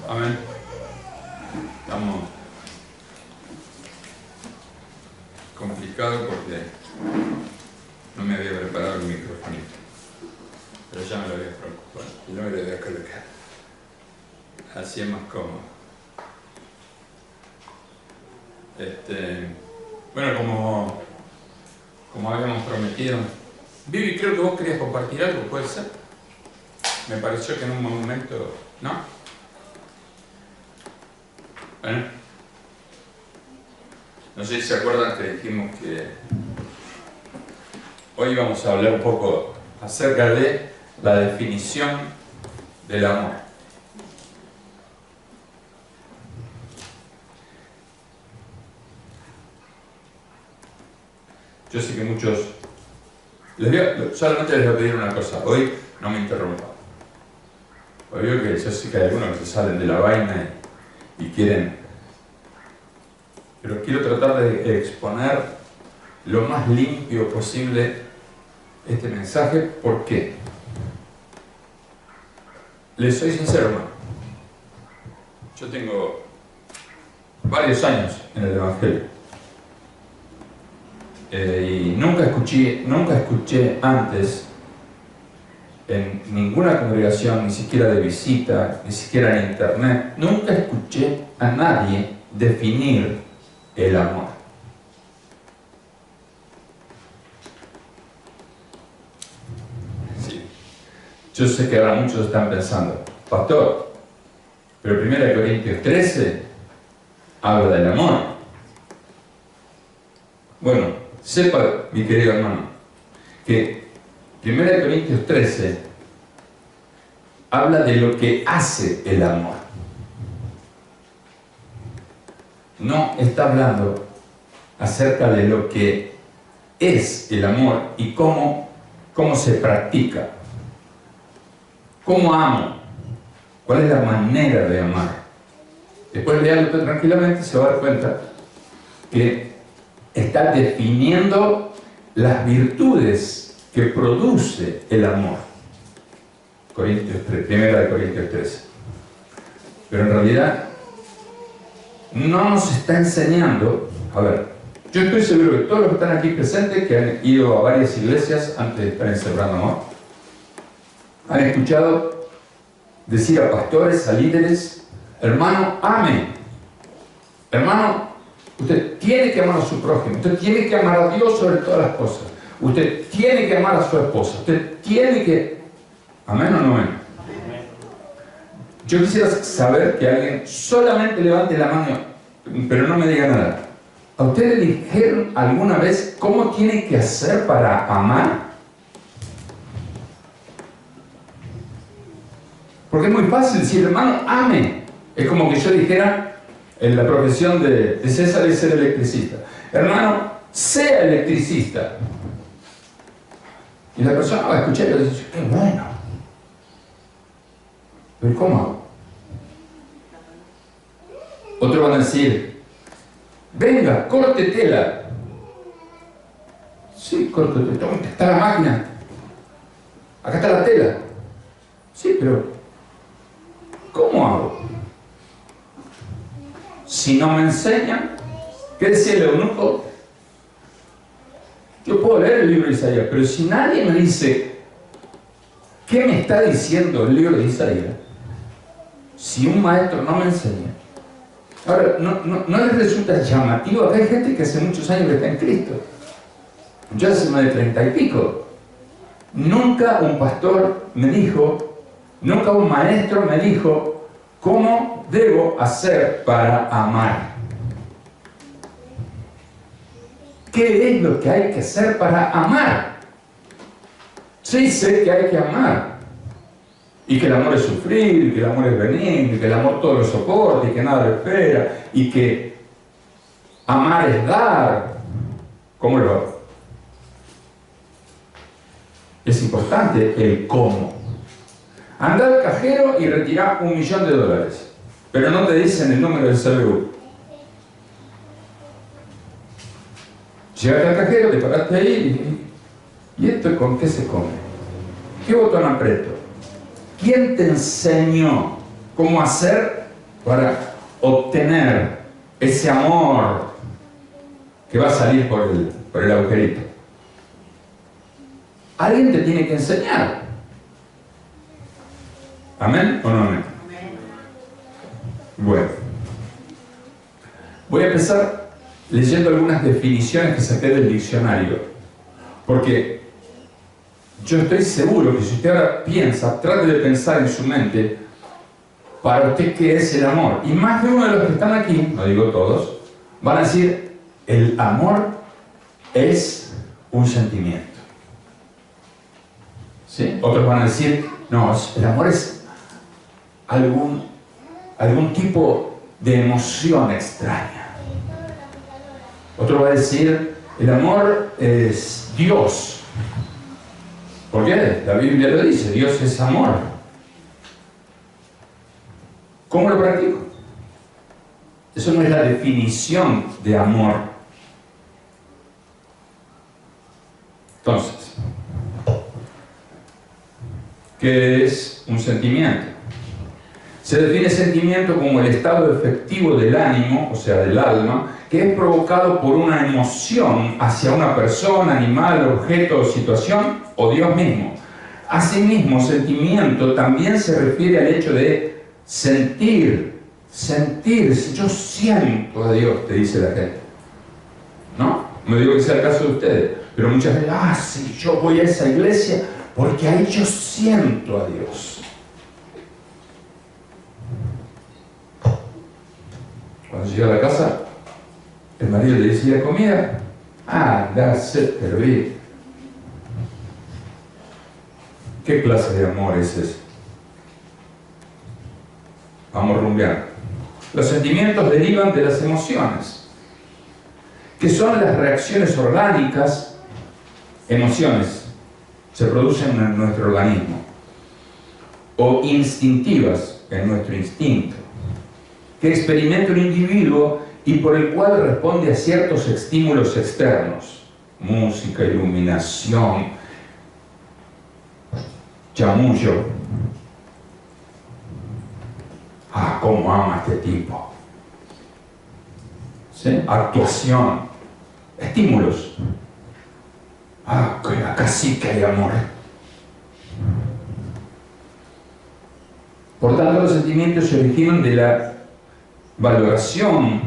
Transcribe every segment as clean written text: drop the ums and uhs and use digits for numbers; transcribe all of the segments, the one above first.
Amén. Estamos complicados porque no me había preparado el micrófono. Pero ya me lo había preocupado. Y no me lo voy a colocar. Así es más cómodo. Bueno, como habíamos prometido. Vivi, creo que vos querías compartir algo, ¿puede ser? Me pareció que en un momento... ¿No? Bueno. No sé si se acuerdan que dijimos que hoy vamos a hablar un poco acerca de la definición del amor. Yo sé que muchos... solamente les voy a pedir una cosa. Hoy no me interrumpan. Hoy veo que yo sé que hay algunos que se salen de la vaina y quieren... Pero quiero tratar de exponer lo más limpio posible este mensaje. ¿Por qué? Les soy sincero, hermano. Yo tengo varios años en el Evangelio. Y nunca escuché antes en ninguna congregación, ni siquiera de visita, ni siquiera en internet, nunca escuché a nadie definir el amor. Sí. Yo sé que ahora muchos están pensando, pastor, pero 1 Corintios 13 habla del amor. Bueno, sepa, mi querido hermano, que 1 Corintios 13 habla de lo que hace el amor. No está hablando acerca de lo que es el amor y cómo se practica. ¿Cómo amo? ¿Cuál es la manera de amar? Después léalo tranquilamente y se va a dar cuenta que está definiendo las virtudes que produce el amor. 1 Corintios 13. Pero en realidad no nos está enseñando. A ver, yo estoy seguro que todos los que están aquí presentes, que han ido a varias iglesias antes de estar en Sembrando Amor, han escuchado decir a pastores, a líderes: hermano, ame. Hermano, usted tiene que amar a su prójimo, usted tiene que amar a Dios sobre todas las cosas, usted tiene que amar a su esposa, usted tiene que... ¿Amén o no amén? Yo quisiera saber que alguien solamente levante la mano, pero no me diga nada. ¿A usted le dijeron alguna vez cómo tiene que hacer para amar? Porque es muy fácil decir, hermano, ame. Es como que yo dijera, en la profesión de César es ser electricista. Hermano, sea electricista. Y la persona va a escuchar y va a decir, qué bueno. Pero ¿cómo hago? Otros van a decir, venga, corte tela. Sí, corte tela. Está la máquina. Acá está la tela. Sí, pero ¿cómo hago? Si no me enseñan, ¿qué decía el eunuco? Yo puedo leer el libro de Isaías, pero si nadie me dice qué me está diciendo el libro de Isaías, si un maestro no me enseña. Ahora, ¿no les resulta llamativo? Acá hay gente que hace muchos años que está en Cristo. Yo hace más de 30 y pico. Nunca un pastor me dijo, nunca un maestro me dijo cómo debo hacer para amar. ¿Qué es lo que hay que hacer para amar? Sí sé que hay que amar. Y que el amor es sufrir, y que el amor es venir, y que el amor todo lo soporta, y que nada lo espera, y que amar es dar. ¿Cómo lo hago? Es importante el cómo. Anda al cajero y retira $1.000.000, pero no te dicen el número del CBU. Llegaste al cajero, te paraste ahí y ¿esto con qué se come? ¿Qué botón aprieto? ¿Quién te enseñó cómo hacer para obtener ese amor que va a salir por el agujerito. Alguien te tiene que enseñar. ¿Amén o no amén? Bueno, voy a empezar leyendo algunas definiciones que saqué del diccionario, porque yo estoy seguro que si usted ahora piensa, trate de pensar en su mente, para usted qué es el amor, y más de uno de los que están aquí, no digo todos, van a decir: el amor es un sentimiento. ¿Sí? Otros van a decir: no, el amor es algún tipo de emoción extraña. Otro va a decir: el amor es Dios. ¿Por qué? La Biblia lo dice, Dios es amor. ¿Cómo lo practico? Eso no es la definición de amor. Entonces, ¿qué es un sentimiento? Se define sentimiento como el estado efectivo del ánimo, o sea, del alma, que es provocado por una emoción hacia una persona, animal, objeto o situación, o Dios mismo. Asimismo, sentimiento también se refiere al hecho de sentir. Yo siento a Dios, te dice la gente. No digo que sea el caso de ustedes, pero muchas veces: sí, yo voy a esa iglesia porque ahí yo siento a Dios. Cuando llega a la casa, el marido le dice: ¿y la comida? Pero vi. ¿Qué clase de amor es ese? Vamos rumbeando. Los sentimientos derivan de las emociones, que son las reacciones orgánicas. Emociones se producen en nuestro organismo, o instintivas, en nuestro instinto, que experimenta un individuo y por el cual responde a ciertos estímulos externos: música, iluminación, chamullo. ¿Cómo ama a este tipo? ¿Sí? Actuación, estímulos. Acá sí que hay amor. Por tanto, los sentimientos se originan de la valoración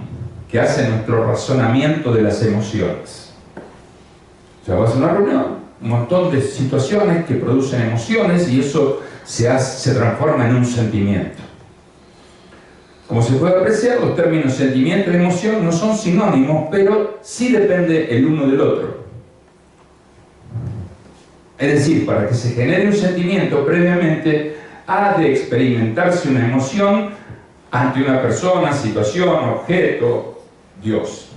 que hace nuestro razonamiento de las emociones. O sea, vas a una reunión, un montón de situaciones que producen emociones, y eso se transforma en un sentimiento. Como se puede apreciar, los términos sentimiento y emoción no son sinónimos, pero sí depende el uno del otro. Es decir, para que se genere un sentimiento, previamente ha de experimentarse una emoción ante una persona, situación, objeto, Dios.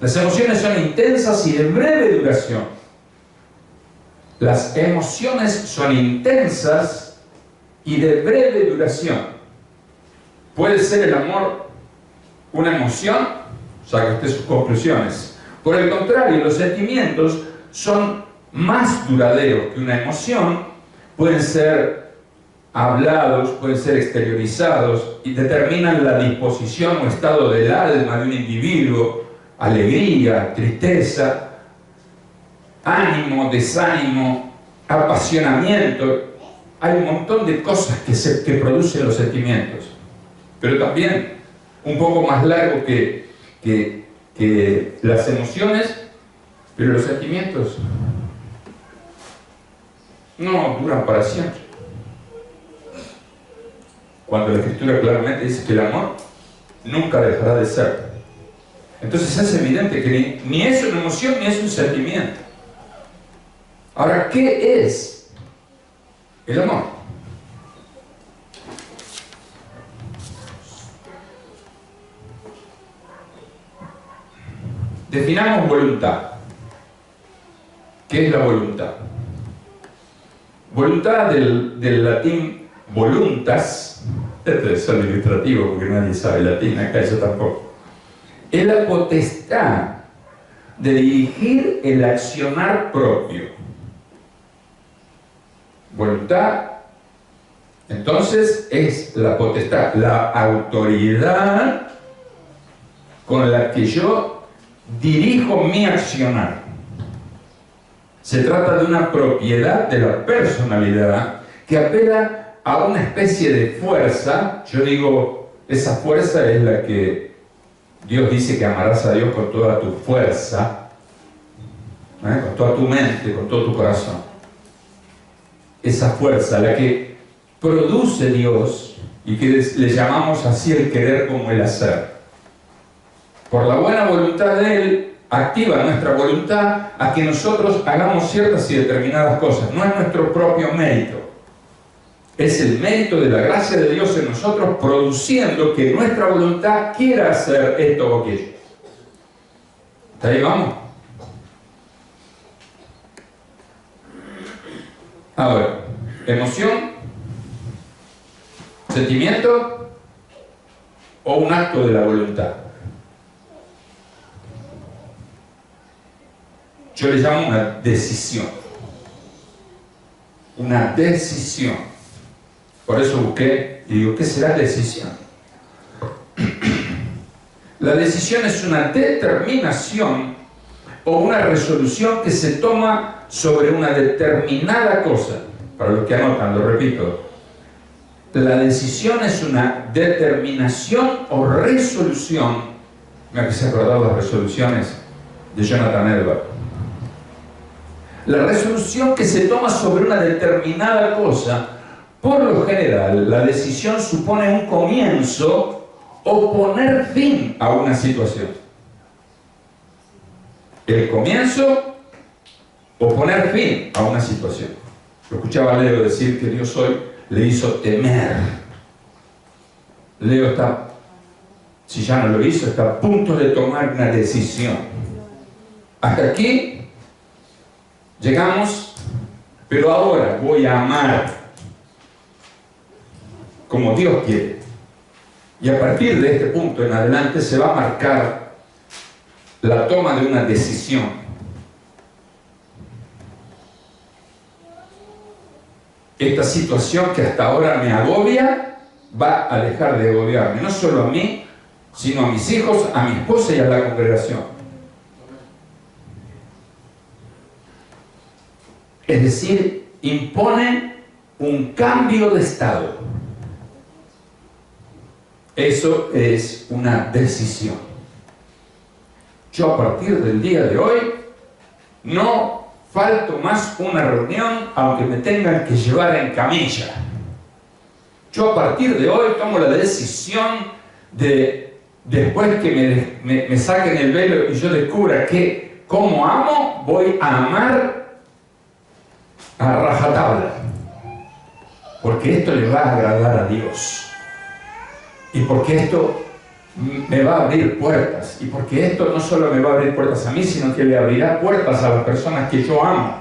Las emociones son intensas y de breve duración. Las emociones son intensas y de breve duración. ¿Puede ser el amor una emoción? Saque usted sus conclusiones. Por el contrario, los sentimientos son más duraderos que una emoción. Pueden ser hablados, pueden ser exteriorizados y determinan la disposición o estado del alma de un individuo: alegría, tristeza, ánimo, desánimo, apasionamiento. Hay un montón de cosas que producen los sentimientos, pero también un poco más largo que las emociones, pero los sentimientos no duran para siempre. Cuando la Escritura claramente dice que el amor nunca dejará de ser. Entonces es evidente que ni es una emoción ni es un sentimiento. Ahora, ¿qué es el amor? Definamos voluntad. ¿Qué es la voluntad? Voluntad del latín voluntas, este es solo ilustrativo porque nadie sabe latín, acá yo tampoco. Es la potestad de dirigir el accionar propio. Voluntad Entonces es la potestad, la autoridad con la que yo dirijo mi accionar. Se trata de una propiedad de la personalidad que apela a una especie de fuerza. Yo digo, esa fuerza es la que Dios dice que amarás a Dios con toda tu fuerza, con toda tu mente, con todo tu corazón. Esa fuerza, la que produce Dios y que le llamamos así el querer como el hacer. Por la buena voluntad de Él, activa nuestra voluntad a que nosotros hagamos ciertas y determinadas cosas. No es nuestro propio mérito. Es el mérito de la gracia de Dios en nosotros produciendo que nuestra voluntad quiera hacer esto o aquello. ¿Hasta ahí vamos? Ahora, emoción, sentimiento o un acto de la voluntad. Yo le llamo una decisión. Una decisión. Por eso busqué y digo, ¿qué será decisión? La decisión es una determinación o una resolución que se toma sobre una determinada cosa. Para los que anotan, lo repito. La decisión es una determinación o resolución. Me empecé a acordar las resoluciones de Jonathan Edwards. La resolución que se toma sobre una determinada cosa, por lo general, la decisión supone un comienzo o poner fin a una situación. El comienzo o poner fin a una situación. Lo escuchaba a Leo decir que Dios hoy le hizo temer. Leo está, si ya no lo hizo, está a punto de tomar una decisión. Hasta aquí llegamos, pero ahora voy a amar como Dios quiere. Y a partir de este punto en adelante se va a marcar la toma de una decisión. Esta situación que hasta ahora me agobia va a dejar de agobiarme, no solo a mí, sino a mis hijos, a mi esposa y a la congregación. Es decir, impone un cambio de estado. Eso es una decisión. Yo a partir del día de hoy no falto más una reunión aunque me tengan que llevar en camilla. Yo a partir de hoy tomo la decisión de, después que me saquen el velo y yo descubra que como amo, voy a amar a rajatabla, porque esto le va a agradar a Dios y porque esto me va a abrir puertas y porque esto no solo me va a abrir puertas a mí, sino que le abrirá puertas a las personas que yo amo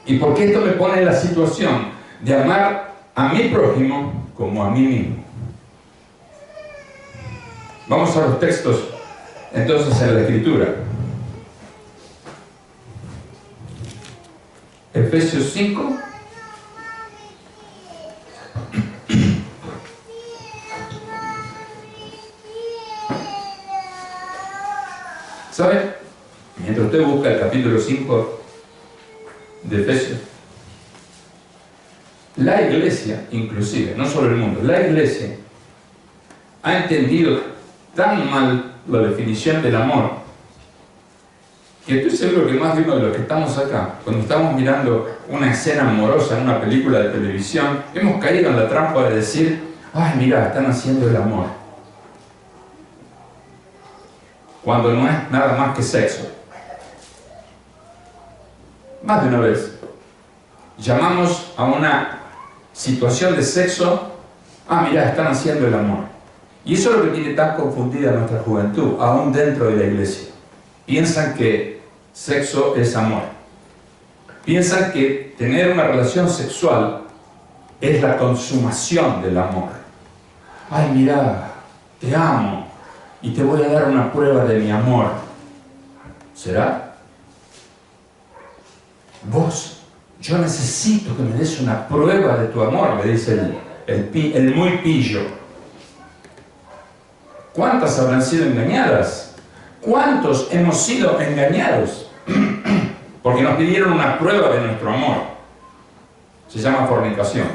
y porque esto me pone en la situación de amar a mi prójimo como a mí mismo. Vamos a los textos entonces en la Escritura. Efesios 5. ¿Saben? Mientras usted busca el capítulo 5 de Efesios, la iglesia, inclusive, no solo el mundo, la iglesia ha entendido tan mal la definición del amor que estoy seguro que más de uno de los que estamos acá, cuando estamos mirando una escena amorosa en una película de televisión, hemos caído en la trampa de decir, ay, mira, están haciendo el amor. Cuando no es nada más que sexo. Más de una vez. Llamamos a una situación de sexo, ah, mira, están haciendo el amor. Y eso es lo que tiene tan confundida nuestra juventud, aún dentro de la iglesia. Piensan que sexo es amor. Piensan que tener una relación sexual es la consumación del amor. Ay, mira, te amo y te voy a dar una prueba de mi amor. ¿Será? Vos Yo necesito que me des una prueba de tu amor, le dice el muy pillo. ¿Cuántas habrán sido engañadas? ¿Cuántos hemos sido engañados? Porque nos pidieron una prueba de nuestro amor. Se llama fornicación.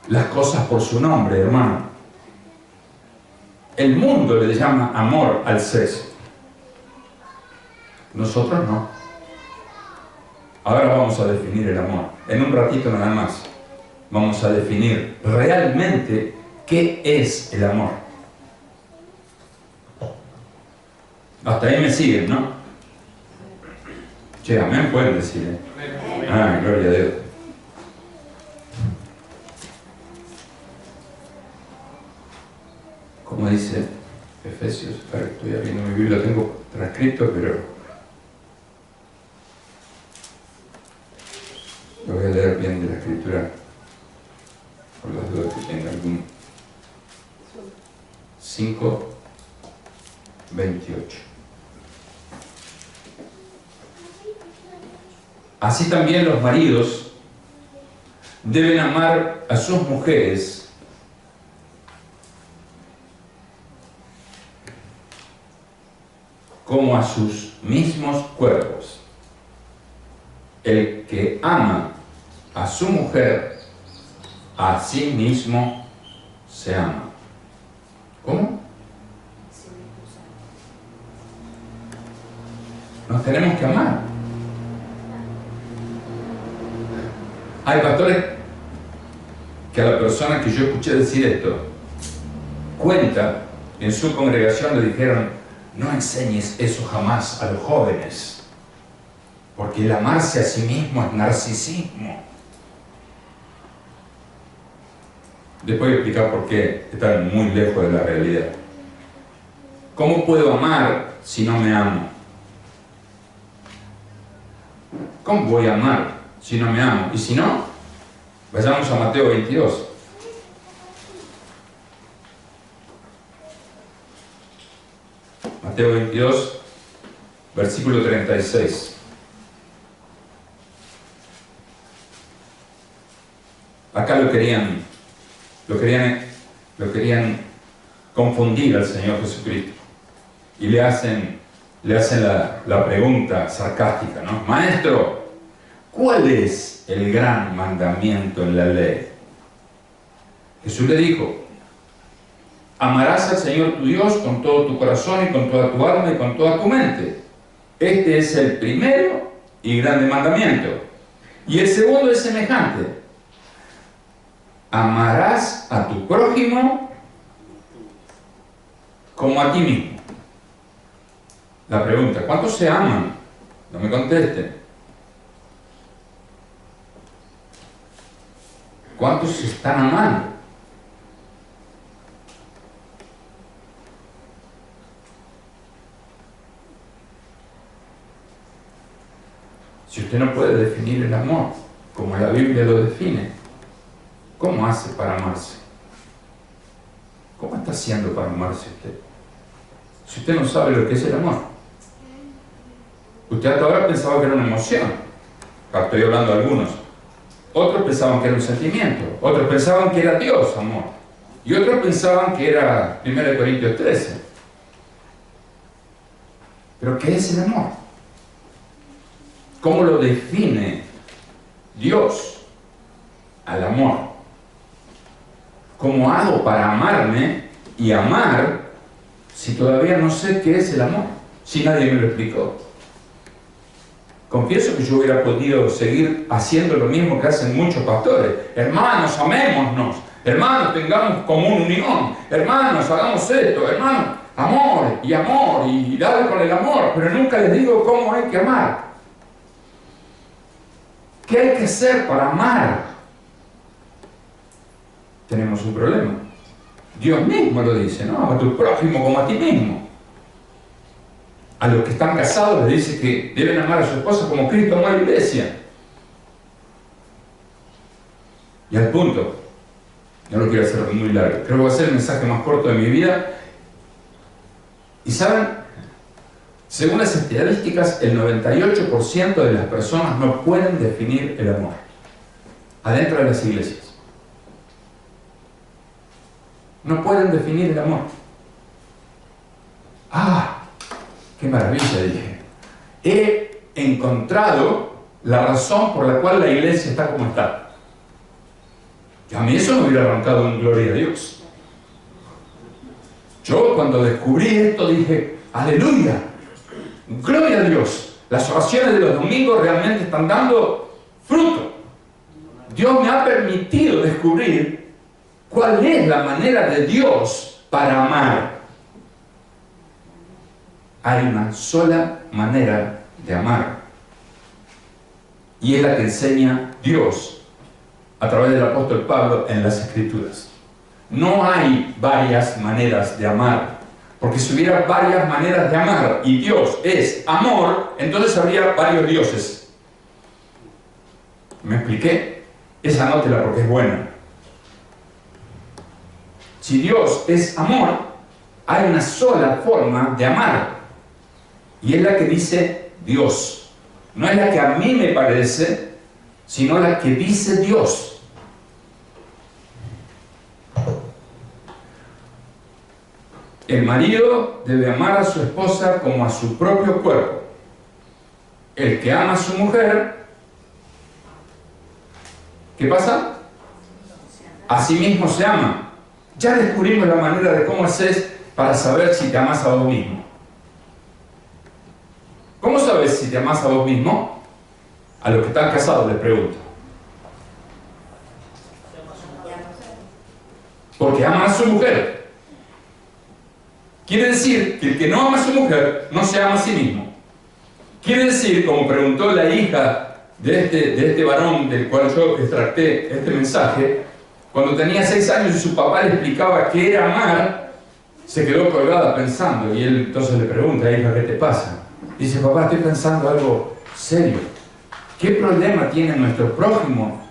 Las cosas por su nombre, hermano. El mundo le llama amor al sexo. Nosotros no. Ahora vamos a definir el amor. En un ratito nada más. Vamos a definir realmente qué es el amor. Hasta ahí me siguen, ¿no? Che, amén pueden decir, ¿eh? Ah, gloria a Dios. Como dice Efesios, estoy abriendo mi Biblia, lo tengo transcrito, pero lo voy a leer bien de la escritura por las dudas que tenga algún. 5:28. Así también los maridos deben amar a sus mujeres como a sus mismos cuerpos. El que ama a su mujer, a sí mismo se ama. ¿Cómo? Nos tenemos que amar. Hay pastores que a la persona que yo escuché decir esto, cuenta, en su congregación le dijeron: no enseñes eso jamás a los jóvenes, porque el amarse a sí mismo es narcisismo. Después voy a explicar por qué están muy lejos de la realidad. ¿Cómo puedo amar si no me amo? ¿Cómo voy a amar si no me amo? Y si no, vayamos a Mateo 22. Mateo 22, versículo 36. Acá lo querían confundir al Señor Jesucristo. Y le hacen la pregunta sarcástica, ¿no? Maestro, ¿cuál es el gran mandamiento en la ley? Jesús le dijo: amarás al Señor tu Dios con todo tu corazón y con toda tu alma y con toda tu mente. Este es el primero y grande mandamiento. Y el segundo es semejante: amarás a tu prójimo como a ti mismo. La pregunta: ¿cuántos se aman? No me contesten. ¿Cuántos se están amando? Si usted no puede definir el amor como la Biblia lo define, ¿cómo hace para amarse? ¿Cómo está haciendo para amarse usted? Si usted no sabe lo que es el amor. Usted hasta ahora pensaba que era una emoción. Estoy hablando de algunos. Otros pensaban que era un sentimiento. Otros pensaban que era Dios, amor. Y otros pensaban que era 1 Corintios 13. ¿Pero qué es el amor? ¿Cómo lo define Dios al amor? ¿Cómo hago para amarme y amar si todavía no sé qué es el amor? Si nadie me lo explicó. Confieso que yo hubiera podido seguir haciendo lo mismo que hacen muchos pastores. Hermanos, amémonos. Hermanos, tengamos común unión. Hermanos, hagamos esto. Hermanos, amor y dale con el amor. Pero nunca les digo cómo hay que amar. ¿Qué hay que hacer para amar? Tenemos un problema. Dios mismo lo dice, ¿no? Ama a tu prójimo como a ti mismo. A los que están casados les dice que deben amar a su esposa como Cristo amó a la iglesia. Y al punto, no lo quiero hacer muy largo, creo que va a ser el mensaje más corto de mi vida. Y ¿saben Según las estadísticas, el 98% de las personas no pueden definir el amor adentro de las iglesias. No pueden definir el amor. ¡Ah! ¡Qué maravilla! Dije. He encontrado la razón por la cual la iglesia está como está. Y a mí eso me hubiera arrancado en gloria a Dios. Yo cuando descubrí esto dije, ¡aleluya! ¡Gloria a Dios! Las oraciones de los domingos realmente están dando fruto. Dios me ha permitido descubrir cuál es la manera de Dios para amar. Hay una sola manera de amar. Y es la que enseña Dios a través del apóstol Pablo en las Escrituras. No hay varias maneras de amar. Porque si hubiera varias maneras de amar y Dios es amor, entonces habría varios dioses. ¿Me expliqué? Esa anótela porque es buena. Si Dios es amor, hay una sola forma de amar. Y es la que dice Dios. No es la que a mí me parece, sino la que dice Dios. El marido debe amar a su esposa como a su propio cuerpo. El que ama a su mujer, ¿qué pasa? A sí mismo se ama. Ya descubrimos la manera de cómo haces para saber si te amas a vos mismo. ¿Cómo sabes si te amas a vos mismo? A los que están casados les pregunto. Porque ama a su mujer. Quiere decir que el que no ama a su mujer no se ama a sí mismo. Quiere decir, como preguntó la hija de este varón del cual yo extracté este mensaje, cuando tenía 6 años y su papá le explicaba qué era amar, se quedó colgada pensando, y él entonces le pregunta, hija, ¿qué te pasa? Dice, papá, estoy pensando algo serio. ¿Qué problema tiene nuestro prójimo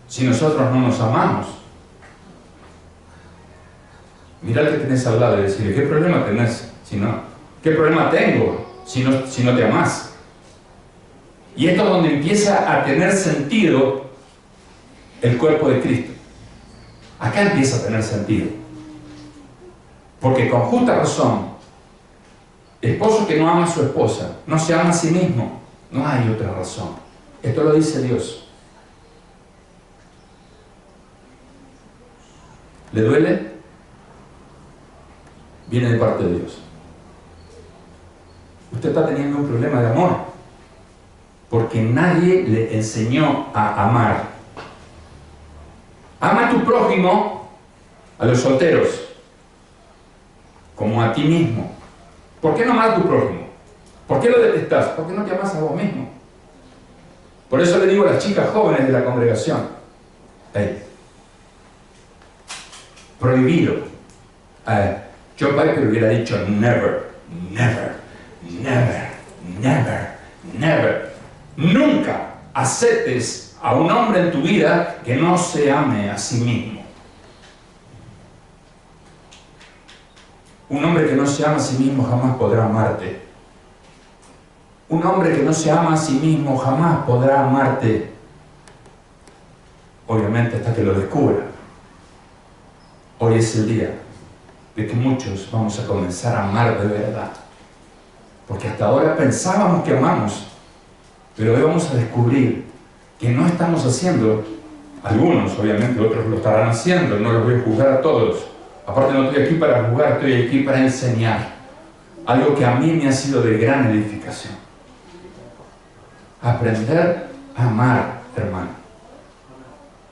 si nosotros no nos amamos? Mirá al que tenés al lado y decirle, ¿qué problema tenés si no? ¿Qué problema tengo si no te amás? Y esto es donde empieza a tener sentido el cuerpo de Cristo. Acá empieza a tener sentido. Porque con justa razón, esposo que no ama a su esposa, no se ama a sí mismo. No hay otra razón. Esto lo dice Dios. ¿Le duele? Viene de parte de Dios. Usted está teniendo un problema de amor porque nadie le enseñó a amar. Ama a tu prójimo, a los solteros, como a ti mismo. ¿Por qué no amas a tu prójimo? ¿Por qué lo detestás? ¿Por qué no te amas a vos mismo? Por eso le digo a las chicas jóvenes de la congregación, prohibido. Joe Piper hubiera dicho never, never, never, never, never. Nunca aceptes a un hombre en tu vida que no se ame a sí mismo. Un hombre que no se ama a sí mismo jamás podrá amarte. Un hombre que no se ama a sí mismo jamás podrá amarte. Obviamente hasta que lo descubra. Hoy es el día de que muchos vamos a comenzar a amar de verdad. Porque hasta ahora pensábamos que amamos, pero hoy vamos a descubrir que no estamos haciendo, algunos obviamente, otros lo estarán haciendo, no los voy a juzgar a todos. Aparte no estoy aquí para juzgar, estoy aquí para enseñar algo que a mí me ha sido de gran edificación. Aprender a amar, hermano.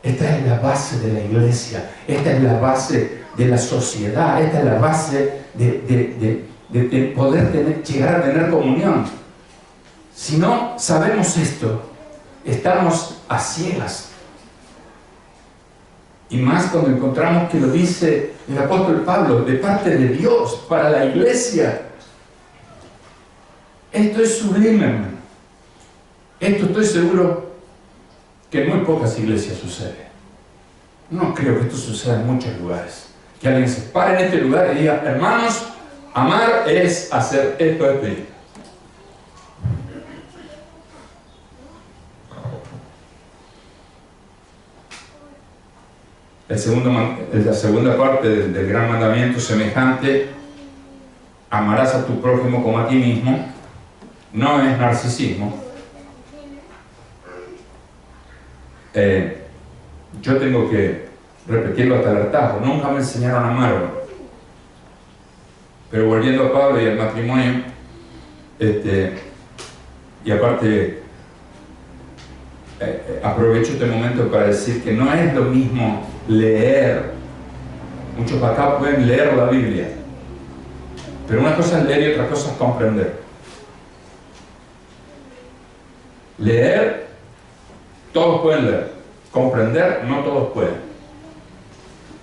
Esta es la base de la iglesia, esta es la base de la sociedad, esta es la base de poder llegar a tener comunión. Si no sabemos esto, estamos a ciegas. Y más cuando encontramos que lo dice el apóstol Pablo, de parte de Dios, para la iglesia. Esto es sublime, hermano. Esto estoy seguro que en muy pocas iglesias sucede. No creo que esto suceda en muchos lugares. Que alguien se pare en este lugar y diga, hermanos, Amar es hacer esto, esto y esto. La segunda parte del gran mandamiento semejante, amarás a tu prójimo como a ti mismo, no es narcisismo. Yo tengo que repetirlo hasta el hartazgo. Nunca me enseñaron a amarlo. Pero volviendo a Pablo y al matrimonio, y aparte aprovecho este momento para decir que no es lo mismo leer. Muchos acá pueden leer la Biblia, pero una cosa es leer y otra cosa es comprender. Leer, todos pueden leer. Comprender, no todos pueden.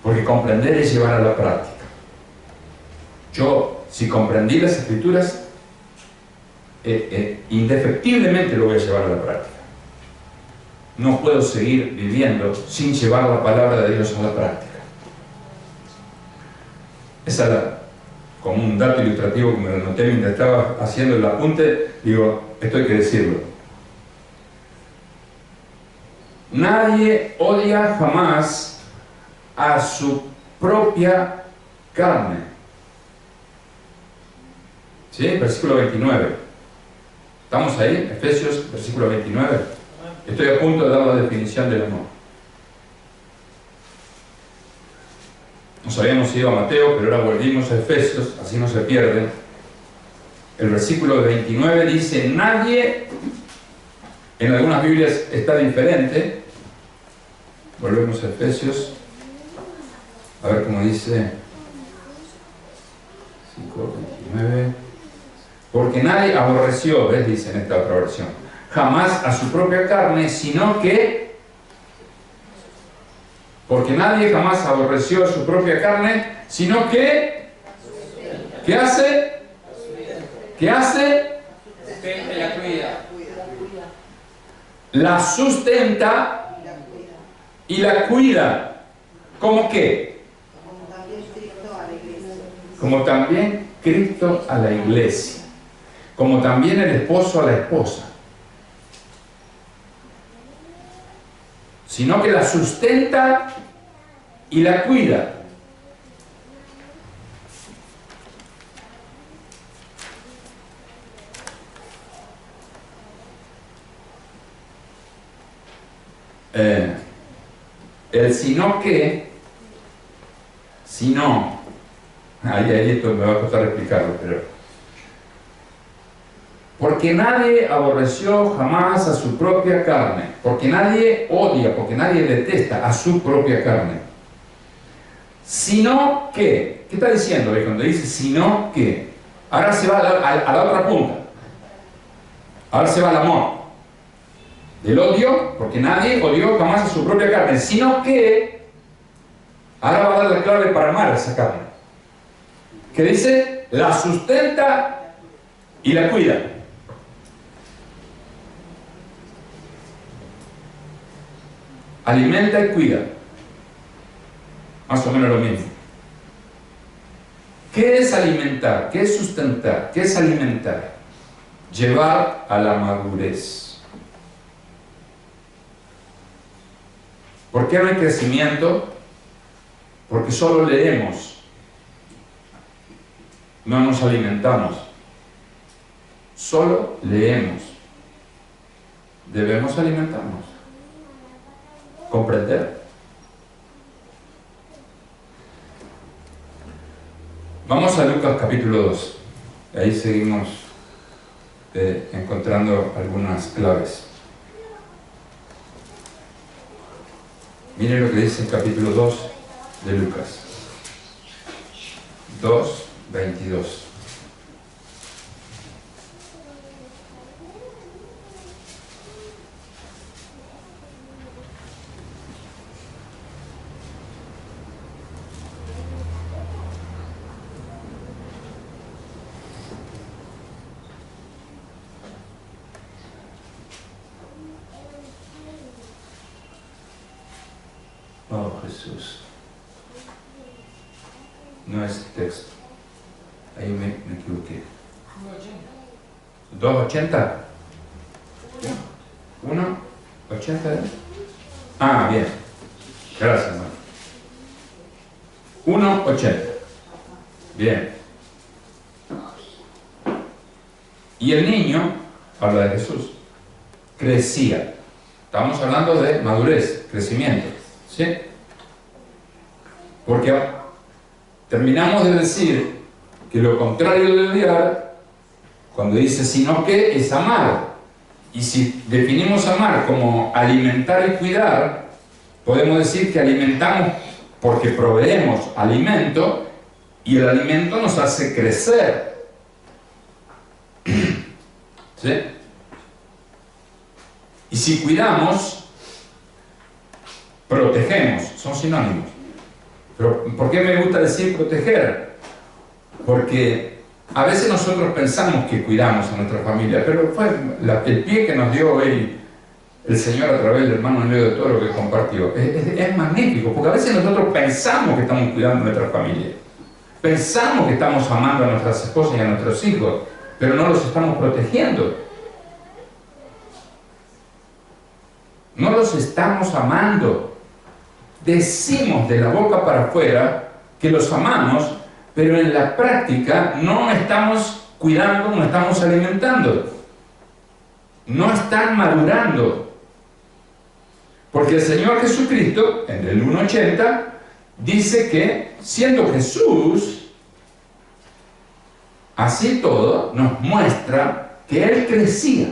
Porque comprender es llevar a la práctica. Yo, si comprendí las Escrituras, indefectiblemente lo voy a llevar a la práctica. No puedo seguir viviendo sin llevar la palabra de Dios a la práctica. Esa era como un dato ilustrativo que me lo noté mientras estaba haciendo el apunte. Digo, esto hay que decirlo. Nadie odia jamás a su propia carne. ¿Sí? Versículo 29. ¿Estamos ahí? Efesios, versículo 29. Estoy a punto de dar la definición del amor. Nos habíamos ido a Mateo, pero ahora volvimos a Efesios, así no se pierden. El versículo 29 dice, nadie, en algunas Biblias está diferente. Volvemos a Efesios, a ver cómo dice 5:29. Porque nadie aborreció, ¿ves? Dice en esta otra versión, jamás a su propia carne, sino que, porque nadie jamás aborreció a su propia carne, sino que, ¿qué hace? ¿Qué hace? La cuida. La sustenta y la cuida. ¿Cómo qué? Como también Cristo a la iglesia. Como también el esposo a la esposa. Sino que la sustenta y la cuida. El sino que, si no, ahí esto me va a costar explicarlo, pero porque nadie aborreció jamás a su propia carne, porque nadie odia, porque nadie detesta a su propia carne, sino que, ¿qué está diciendo ahí cuando dice sino que? Ahora se va a la otra punta, ahora se va al amor. Del odio, porque nadie odió jamás a su propia carne, sino que, ahora va a dar la clave para amar a esa carne, que dice, la sustenta y la cuida. Alimenta y cuida. Más o menos lo mismo. ¿Qué es alimentar? ¿Qué es sustentar? ¿Qué es alimentar? Llevar a la madurez. ¿Por qué no hay crecimiento? Porque solo leemos, no nos alimentamos. Solo leemos. Debemos alimentarnos. Comprender. Vamos a Lucas capítulo 2. Ahí seguimos encontrando algunas claves. Miren lo que dice el capítulo 2 de Lucas. 2:22. Oh, Jesús. No es texto. Ahí me equivoqué. 280. 1.80. Ah, bien. Gracias, hermano. 1.80. Bien. Y el niño, habla de Jesús, crecía. Estamos hablando de madurez, crecimiento. ¿Sí? Porque terminamos de decir que lo contrario de odiar, cuando dice sino que, es amar. Y si definimos amar como alimentar y cuidar, podemos decir que alimentamos porque proveemos alimento y el alimento nos hace crecer. ¿Sí? Y si cuidamos, protegemos, son sinónimos. Pero ¿por qué me gusta decir proteger? Porque a veces nosotros pensamos que cuidamos a nuestra familia, pero fue el pie que nos dio hoy el Señor a través del hermano en medio de todo lo que compartió. Es magnífico, porque a veces nosotros pensamos que estamos cuidando a nuestra familia. Pensamos que estamos amando a nuestras esposas y a nuestros hijos, pero no los estamos protegiendo. No los estamos amando. Decimos de la boca para afuera que los amamos, pero en la práctica no estamos cuidando, no estamos alimentando. No están madurando. Porque el Señor Jesucristo, en el 1.80, dice que siendo Jesús, así todo, nos muestra que Él crecía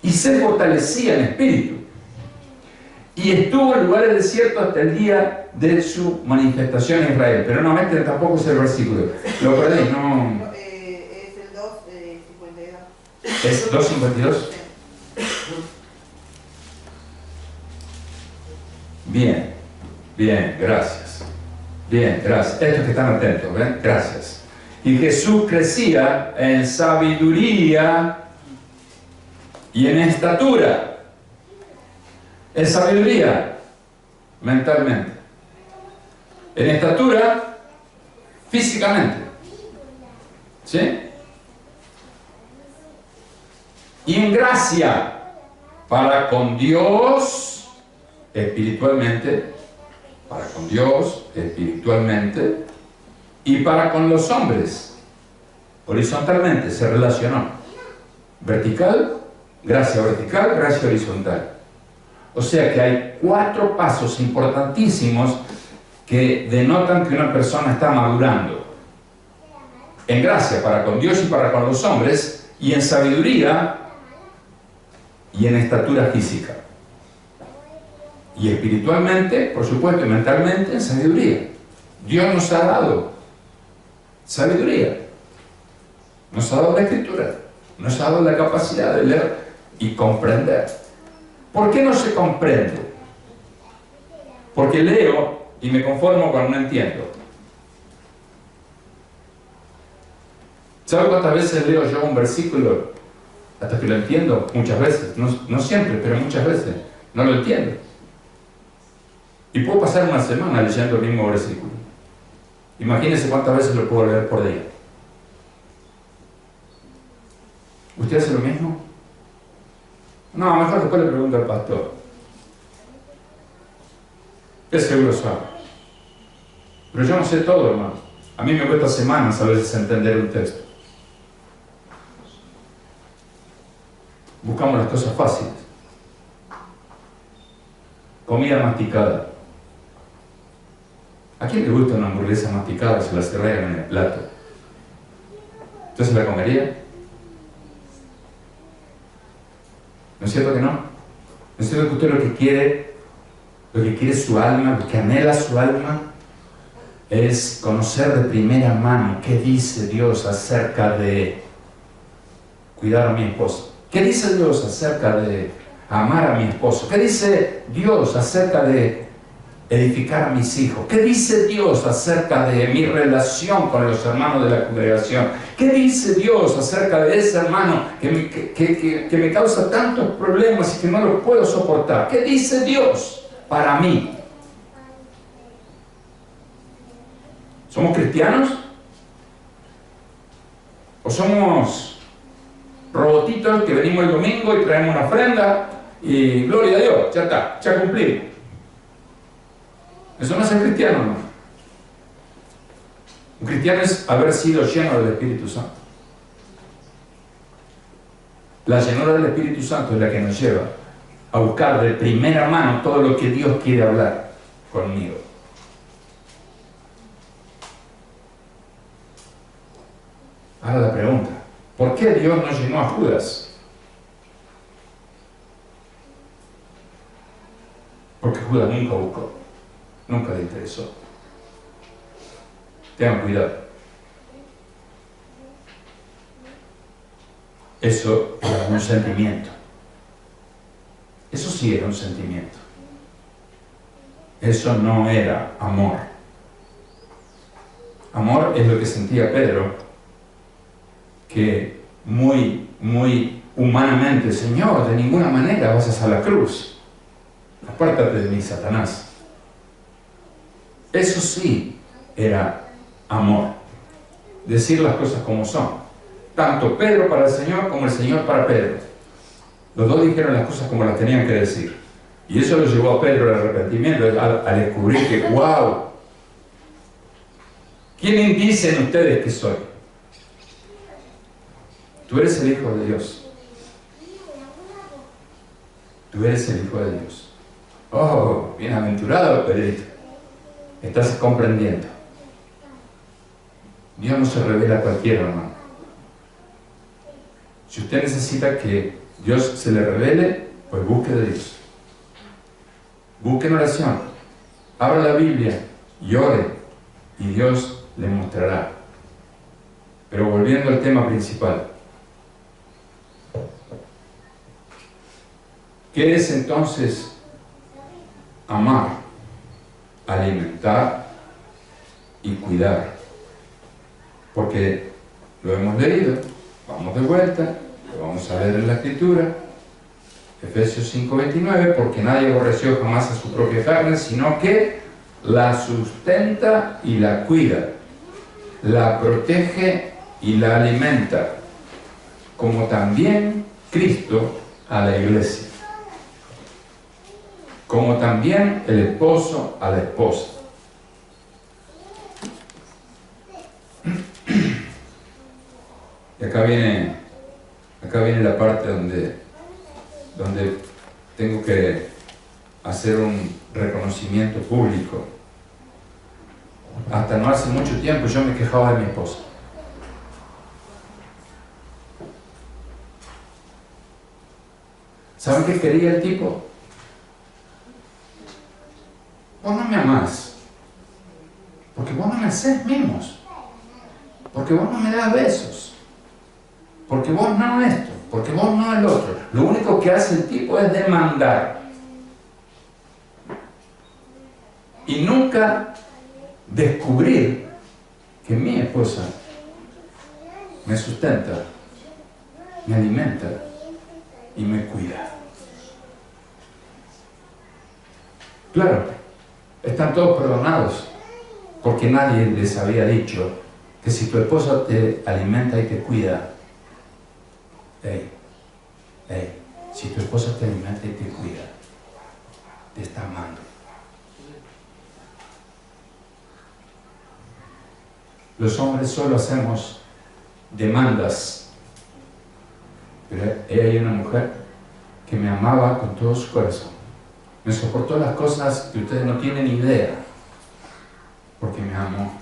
y se fortalecía en espíritu. Y estuvo en lugares desiertos hasta el día de su manifestación en Israel. Pero no, este tampoco es el versículo. Lo perdí, no. Es el 2:52. ¿Es 2.52? Bien, bien, gracias. Bien, gracias. Estos que están atentos, ¿ven? Gracias. Y Jesús crecía en sabiduría y en estatura. En sabiduría, mentalmente. En estatura, físicamente. ¿Sí? Y en gracia, para con Dios, espiritualmente, para con Dios, espiritualmente, y para con los hombres, horizontalmente, se relacionó. Vertical, gracia horizontal. O sea que hay 4 pasos importantísimos que denotan que una persona está madurando. En gracia para con Dios y para con los hombres, y en sabiduría y en estatura física. Y espiritualmente, por supuesto, y mentalmente, en sabiduría. Dios nos ha dado sabiduría. Nos ha dado la escritura. Nos ha dado la capacidad de leer y comprender. ¿Por qué no se comprende? Porque leo y me conformo cuando no entiendo. ¿Sabe cuántas veces leo yo un versículo hasta que lo entiendo? Muchas veces, no siempre, pero muchas veces no lo entiendo. Y puedo pasar una semana leyendo el mismo versículo. Imagínense cuántas veces lo puedo leer por día. ¿Usted hace lo mismo? No, mejor después le pregunto al pastor. Es seguro sabe. Pero yo no sé todo, hermano. A mí me cuesta semanas a veces entender un texto. Buscamos las cosas fáciles. Comida masticada. ¿A quién le gusta una hamburguesa masticada si la se regan en el plato? ¿Usted se la comería? ¿No es cierto que no? ¿No es cierto que usted lo que quiere su alma, lo que anhela su alma, es conocer de primera mano qué dice Dios acerca de cuidar a mi esposo? ¿Qué dice Dios acerca de amar a mi esposo? ¿Qué dice Dios acerca de edificar a mis hijos? ¿Qué dice Dios acerca de mi relación con los hermanos de la congregación? ¿Qué dice Dios acerca de ese hermano que me causa tantos problemas y que no los puedo soportar? ¿Qué dice Dios para mí? ¿Somos cristianos? ¿O somos robotitos que venimos el domingo y traemos una ofrenda y gloria a Dios, ya está, ya cumplimos? Eso no es ser cristiano, ¿no? Un cristiano es haber sido lleno del Espíritu Santo. La llenura del Espíritu Santo es la que nos lleva a buscar de primera mano todo lo que Dios quiere hablar conmigo. Ahora la pregunta, ¿por qué Dios no llenó a Judas? Porque Judas nunca buscó, nunca le interesó. Tengan cuidado. Eso era un sentimiento. Eso sí era un sentimiento. Eso no era amor. Amor es lo que sentía Pedro, que muy humanamente, Señor, de ninguna manera vas a la cruz. Apártate de mí, Satanás. Eso sí era amor. Decir las cosas como son. Tanto Pedro para el Señor como el Señor para Pedro. Los dos dijeron las cosas como las tenían que decir. Y eso lo llevó a Pedro al arrepentimiento, a descubrir que, wow, ¿quién dicen ustedes que soy? Tú eres el Hijo de Dios. Tú eres el Hijo de Dios. Oh, bienaventurado Pedrito. Estás comprendiendo. Dios no se revela a cualquiera, hermano. Si usted necesita que Dios se le revele, pues busque de Dios. Busque en oración. Abra la Biblia y ore. Y Dios le mostrará. Pero volviendo al tema principal. ¿Qué es entonces amar, alimentar y cuidar? Porque lo hemos leído, vamos de vuelta, lo vamos a leer en la Escritura, Efesios 5:29, porque nadie aborreció jamás a su propia carne, sino que la sustenta y la cuida, la protege y la alimenta, como también Cristo a la iglesia. Como también el esposo a la esposa. Y acá viene la parte donde tengo que hacer un reconocimiento público. Hasta no hace mucho tiempo yo me quejaba de mi esposa. ¿Saben qué quería el tipo? Vos no me amás, porque vos no me haces mimos, porque vos no me das besos, porque vos no esto, porque vos no el otro. Lo único que hace el tipo es demandar. Y nunca descubrir que mi esposa me sustenta, me alimenta y me cuida. Claro. Están todos perdonados, porque nadie les había dicho que si tu esposa te alimenta y te cuida, si tu esposa te alimenta y te cuida, te está amando. Los hombres solo hacemos demandas, pero ella hay una mujer que me amaba con todo su corazón. Me soportó las cosas que ustedes no tienen idea, porque me amó.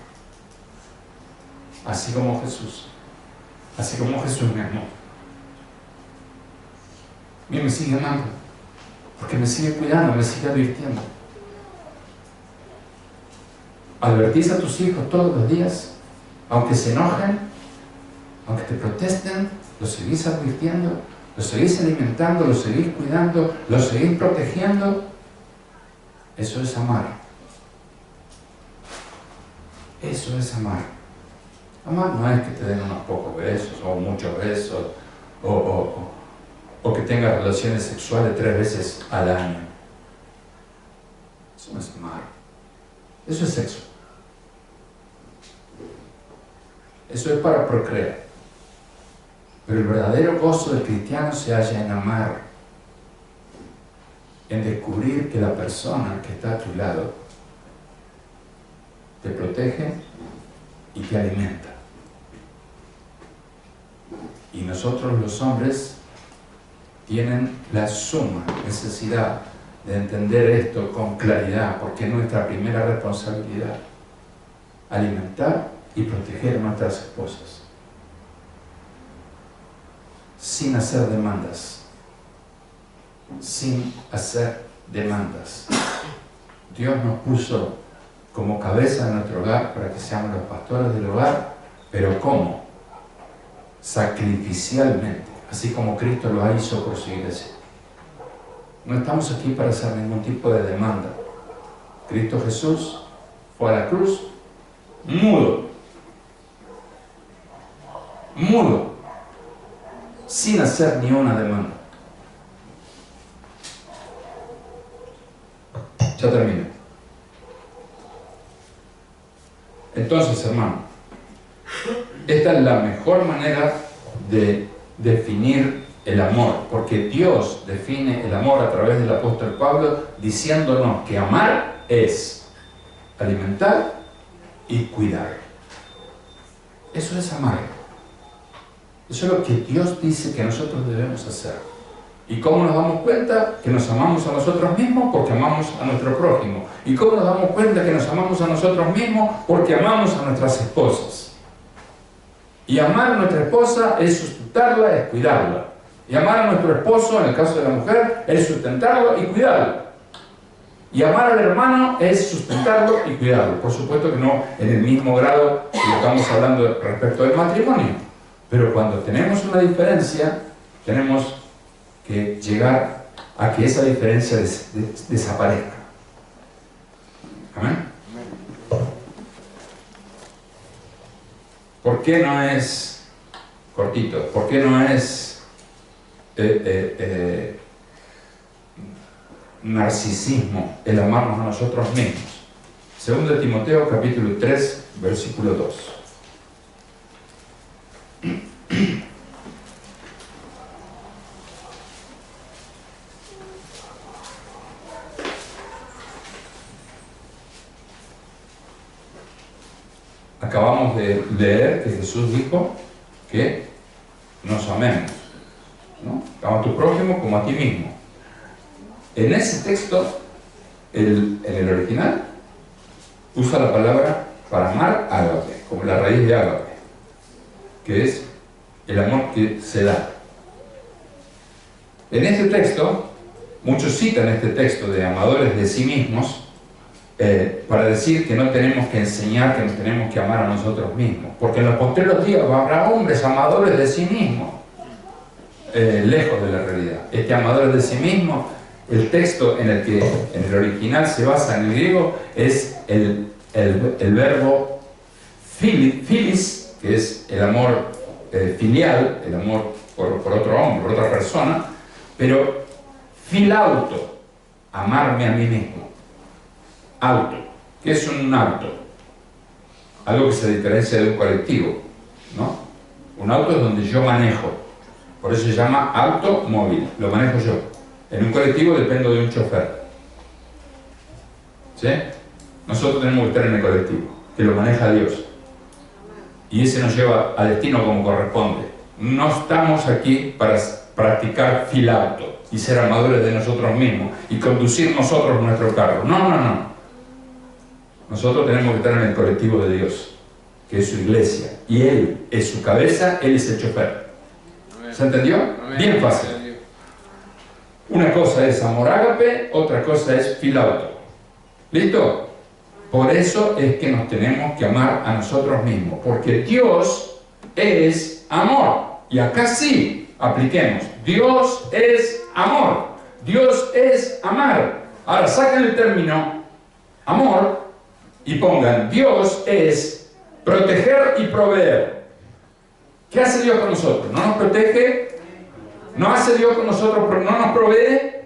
Así como Jesús me amó. Y me sigue amando, porque me sigue cuidando, me sigue advirtiendo. Advertís a tus hijos todos los días, aunque se enojen, aunque te protesten, los seguís advirtiendo, los seguís alimentando, los seguís cuidando, los seguís protegiendo. Eso es amar. Eso es amar. Amar no es que te den unos pocos besos o muchos besos o que tengas relaciones sexuales 3 veces al año. Eso no es amar. Eso es sexo. Eso es para procrear. Pero el verdadero gozo del cristiano se halla en amar, en descubrir que la persona que está a tu lado te protege y te alimenta. Y nosotros los hombres tienen la suma necesidad de entender esto con claridad, porque es nuestra primera responsabilidad: alimentar y proteger a nuestras esposas, sin hacer demandas. Sin hacer demandas. Dios nos puso como cabeza de nuestro hogar para que seamos los pastores del hogar, pero ¿cómo? Sacrificialmente, así como Cristo lo hizo por su iglesia. No estamos aquí para hacer ningún tipo de demanda. Cristo Jesús fue a la cruz mudo, sin hacer ni una demanda. Ya termino. Entonces, hermano, esta es la mejor manera de definir el amor, porque Dios define el amor a través del apóstol Pablo, diciéndonos que amar es alimentar y cuidar. Eso es amar. Eso es lo que Dios dice que nosotros debemos hacer. ¿Y cómo nos damos cuenta que nos amamos a nosotros mismos? Porque amamos a nuestro prójimo. ¿Y cómo nos damos cuenta que nos amamos a nosotros mismos? Porque amamos a nuestras esposas. Y amar a nuestra esposa es sustentarla, es cuidarla. Y amar a nuestro esposo, en el caso de la mujer, es sustentarlo y cuidarlo. Y amar al hermano es sustentarlo y cuidarlo. Por supuesto que no en el mismo grado que lo estamos hablando respecto del matrimonio. Pero cuando tenemos una diferencia, tenemos que llegar a que esa diferencia desaparezca. ¿Amén? ¿Por qué no es cortito? ¿Por qué no es narcisismo el amarnos a nosotros mismos? Segundo de Timoteo, capítulo 3, versículo 2. Acabamos de leer que Jesús dijo que nos amemos, ¿no? Ama a tu prójimo como a ti mismo. En ese texto, en el original, usa la palabra para amar, ágape, como la raíz de ágape, que es el amor que se da. En este texto, muchos citan este texto de amadores de sí mismos, para decir que no tenemos que enseñar que nos tenemos que amar a nosotros mismos, porque en los postreros días habrá hombres amadores de sí mismos, lejos de la realidad. Este amadores de sí mismos, el texto en el que en el original se basa en el griego es el verbo philis, que es el amor filial, el amor por otro hombre, por otra persona, pero filauto, amarme a mí mismo. Auto. ¿Qué es un auto? Algo que se diferencia de un colectivo, ¿no? Un auto es donde yo manejo. Por eso se llama automóvil. Lo manejo yo. En un colectivo dependo de un chofer. ¿Sí? Nosotros tenemos que estar en el colectivo, que lo maneja Dios. Y ese nos lleva a destino como corresponde. No estamos aquí para practicar filauto y ser amadores de nosotros mismos y conducir nosotros nuestro carro. No. Nosotros tenemos que estar en el colectivo de Dios, que es su iglesia, y Él es su cabeza, Él es el chofer. ¿Se entendió? Bien fácil. Una cosa es amor ágape, otra cosa es filauto. ¿Listo? Por eso es que nos tenemos que amar a nosotros mismos, porque Dios es amor. Y acá sí, apliquemos. Dios es amor. Dios es amar. Ahora saquen el término amor y pongan, Dios es proteger y proveer. ¿Qué hace Dios con nosotros? ¿No nos protege? ¿No hace Dios con nosotros, pero no nos provee?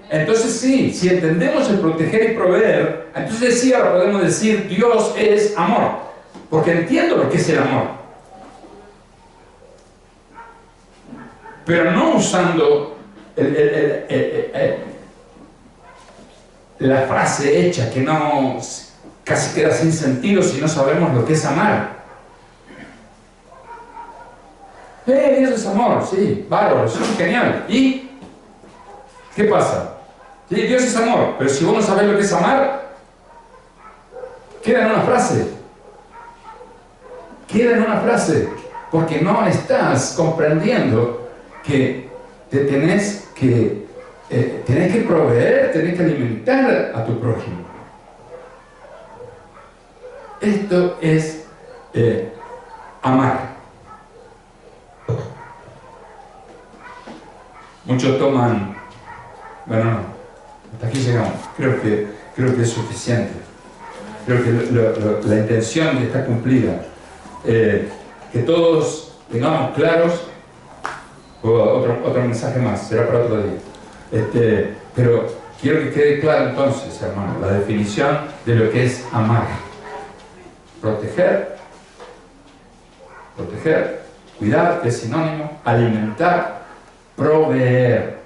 Entonces sí, si entendemos el proteger y proveer, entonces sí ahora podemos decir Dios es amor. Porque entiendo lo que es el amor. pero no usando la frase hecha que no casi queda sin sentido si no sabemos lo que es amar. Dios es amor, sí, bárbaro, eso es genial. ¿Y qué pasa? Sí, Dios es amor, pero si vos no sabés lo que es amar, queda en una frase. Queda en una frase, porque no estás comprendiendo que te tenés que proveer, tenés que alimentar a tu prójimo. Esto es amar. Muchos toman, bueno, no, hasta aquí llegamos. Creo que es suficiente. Creo que la intención está cumplida. Que todos tengamos claros, otro mensaje más, será para otro día. Pero quiero que quede claro entonces, hermano, la definición de lo que es amar. Proteger, cuidar, que es sinónimo, alimentar, proveer.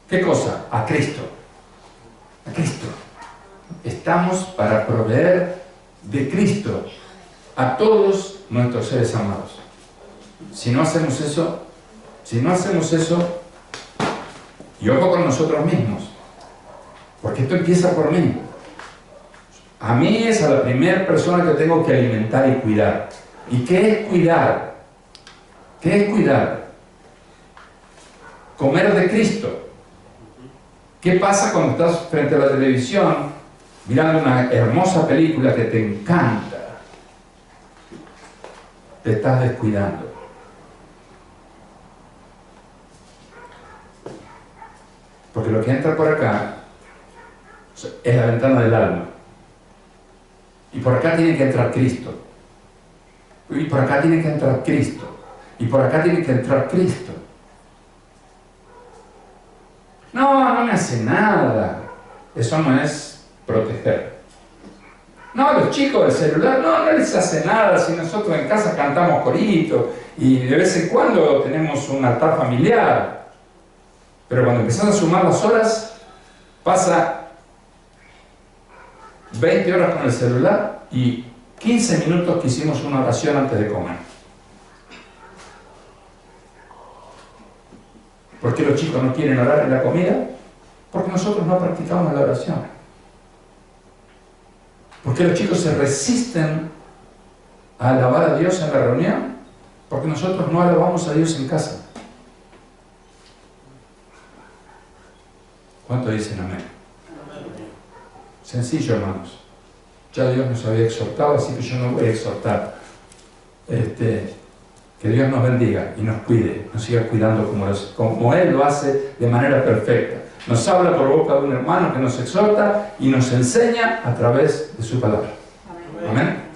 ¿Qué cosa? A Cristo. A Cristo. Estamos para proveer de Cristo a todos nuestros seres amados. Si no hacemos eso, y ojo con nosotros mismos, porque esto empieza por mí. A mí es a la primera persona que tengo que alimentar y cuidar. ¿Y qué es cuidar? ¿Qué es cuidar? Comer de Cristo. ¿Qué pasa cuando estás frente a la televisión mirando una hermosa película que te encanta? Te estás descuidando. Porque lo que entra por acá es la ventana del alma. Y por acá tiene que entrar Cristo. Y por acá tiene que entrar Cristo. Y por acá tiene que entrar Cristo. No me hace nada. Eso no es proteger. No, los chicos del celular, no les hace nada si nosotros en casa cantamos corito y de vez en cuando tenemos un altar familiar. Pero cuando empezás a sumar las horas, pasa 20 horas con el celular y 15 minutos que hicimos una oración antes de comer. ¿Por qué los chicos no quieren orar en la comida? Porque nosotros no practicamos la oración. ¿Por qué los chicos se resisten a alabar a Dios en la reunión? Porque nosotros no alabamos a Dios en casa. ¿Cuánto dicen amén? Sencillo, hermanos. Ya Dios nos había exhortado, así que yo no voy a exhortar. Que Dios nos bendiga y nos cuide, nos siga cuidando como Él lo hace de manera perfecta. Nos habla por boca de un hermano que nos exhorta y nos enseña a través de su palabra. Amén.